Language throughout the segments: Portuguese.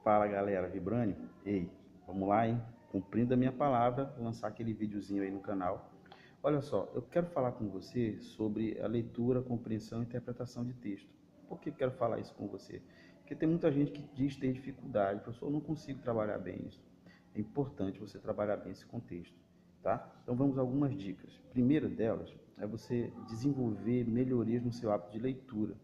Fala galera, Vibrânio. Ei, vamos lá, hein? Cumprindo a minha palavra, vou lançar aquele videozinho aí no canal. Olha só, eu quero falar com você sobre a leitura, compreensão e interpretação de texto. Por que eu quero falar isso com você? Porque tem muita gente que diz ter dificuldade, professor, eu não consigo trabalhar bem isso. É importante você trabalhar bem esse contexto, tá? Então vamos a algumas dicas. Primeira delas é você desenvolver melhorias no seu hábito de leitura.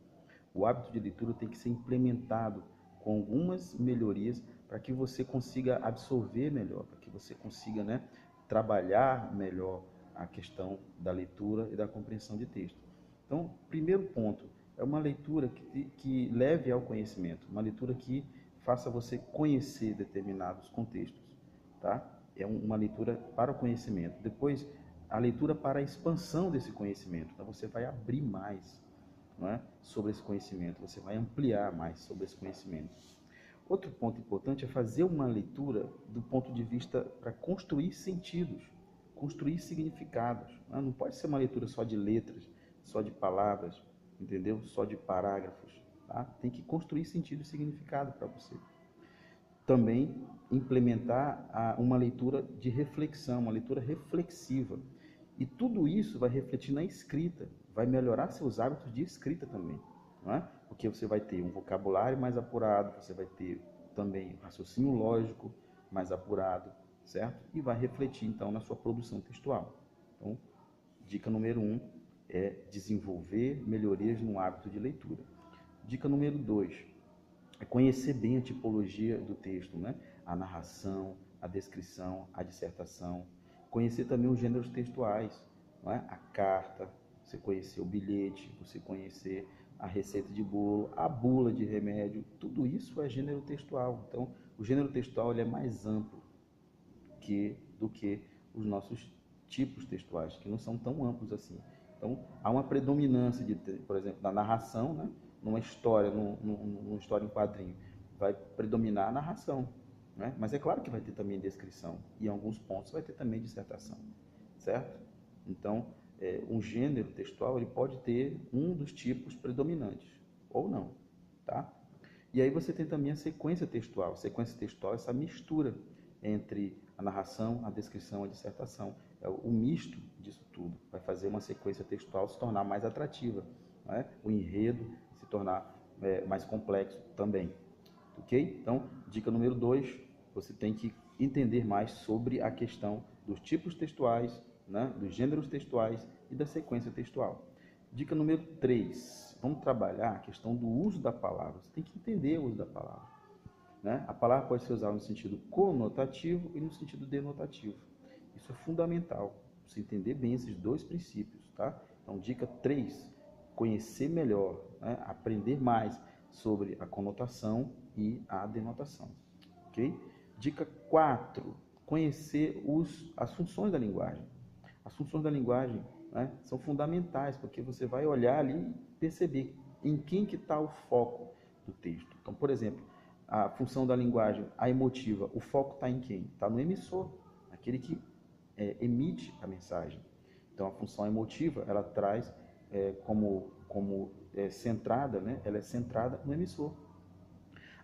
O hábito de leitura tem que ser implementado com algumas melhorias para que você consiga absorver melhor, para que você consiga, né, trabalhar melhor a questão da leitura e da compreensão de texto. Então, primeiro ponto, é uma leitura que leve ao conhecimento, uma leitura que faça você conhecer determinados contextos, tá? É uma leitura para o conhecimento. Depois, a leitura para a expansão desse conhecimento. Então, você vai abrir mais, não é, sobre esse conhecimento, você vai ampliar mais sobre esse conhecimento. Outro ponto importante é fazer uma leitura do ponto de vista para construir sentidos, construir significados. Não pode ser uma leitura só de letras, só de palavras, entendeu? Só de parágrafos. Tá? Tem que construir sentido e significado para você. Também implementar uma leitura de reflexão, uma leitura reflexiva. E tudo isso vai refletir na escrita, vai melhorar seus hábitos de escrita também, não é? Porque você vai ter um vocabulário mais apurado, você vai ter também raciocínio lógico mais apurado, certo? E vai refletir então na sua produção textual. Então, dica número 1 é desenvolver melhorias no hábito de leitura. Dica número 2 é conhecer bem a tipologia do texto, né? A narração, a descrição, a dissertação. Conhecer também os gêneros textuais, não é? A carta, você conhecer o bilhete, você conhecer a receita de bolo, a bula de remédio, tudo isso é gênero textual. Então, o gênero textual ele é mais amplo do que os nossos tipos textuais, que não são tão amplos assim. Então, há uma predominância, por exemplo, da narração, né? Numa história, numa história em quadrinho, vai predominar a narração, né? Mas é claro que vai ter também descrição, e em alguns pontos vai ter também dissertação, certo? Então, um gênero textual ele pode ter um dos tipos predominantes, ou não, tá? E aí você tem também a sequência textual. A sequência textual é essa mistura entre a narração, a descrição, a dissertação. É o misto disso tudo vai fazer uma sequência textual se tornar mais atrativa, né? O enredo se tornar mais complexo também. Ok? Então, dica número 2, você tem que entender mais sobre a questão dos tipos textuais, né? Dos gêneros textuais e da sequência textual. Dica número 3, vamos trabalhar a questão do uso da palavra. Você tem que entender o uso da palavra, né? A palavra pode ser usada no sentido conotativo e no sentido denotativo. Isso é fundamental, você entender bem esses dois princípios, tá? Então, dica 3, conhecer melhor, né? Aprender mais sobre a conotação e a denotação, ok? Dica 4, conhecer as funções da linguagem. As funções da linguagem, né, são fundamentais, porque você vai olhar ali e perceber em quem que está o foco do texto. Então, por exemplo, a função da linguagem, a emotiva, o foco está em quem? Está no emissor, aquele que emite a mensagem. Então, a função emotiva, ela traz como centrada, né, ela é centrada no emissor.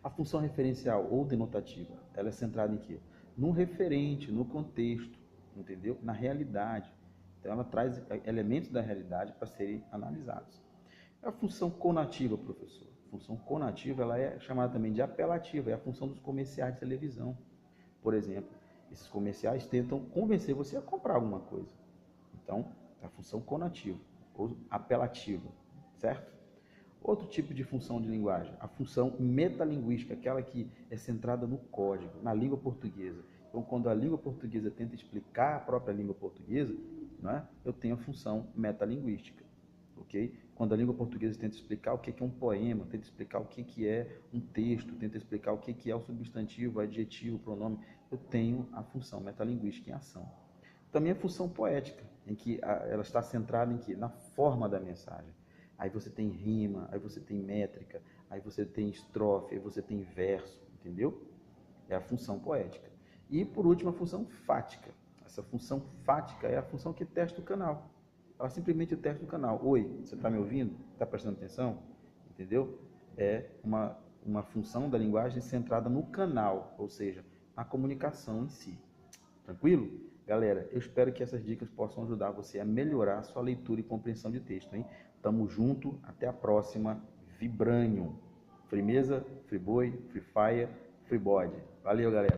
A função referencial ou denotativa, ela é centrada em quê? No referente, no contexto, entendeu? Na realidade. Então, ela traz elementos da realidade para serem analisados. A função conativa, professor. A função conativa, ela é chamada também de apelativa, é a função dos comerciais de televisão. Por exemplo, esses comerciais tentam convencer você a comprar alguma coisa. Então, é a função conativa ou apelativa, certo? Outro tipo de função de linguagem, a função metalinguística, aquela que é centrada no código, na língua portuguesa. Então, quando a língua portuguesa tenta explicar a própria língua portuguesa, né, eu tenho a função metalinguística, ok? Quando a língua portuguesa tenta explicar o que é um poema, tenta explicar o que é um texto, tenta explicar o que é o substantivo, o adjetivo, o pronome, eu tenho a função metalinguística em ação. Também a função poética, em que ela está centrada em quê? Na forma da mensagem. Aí você tem rima, aí você tem métrica, aí você tem estrofe, aí você tem verso, entendeu? É a função poética. E, por último, a função fática. Essa função fática é a função que testa o canal. Ela simplesmente testa o canal. Oi, você está me ouvindo? Está prestando atenção? Entendeu? É uma uma função da linguagem centrada no canal, ou seja, na comunicação em si. Tranquilo? Galera, eu espero que essas dicas possam ajudar você a melhorar a sua leitura e compreensão de texto, hein? Tamo junto, até a próxima. Vibranium. Firmeza, Friboi, Free Fire, Freebody. Valeu, galera.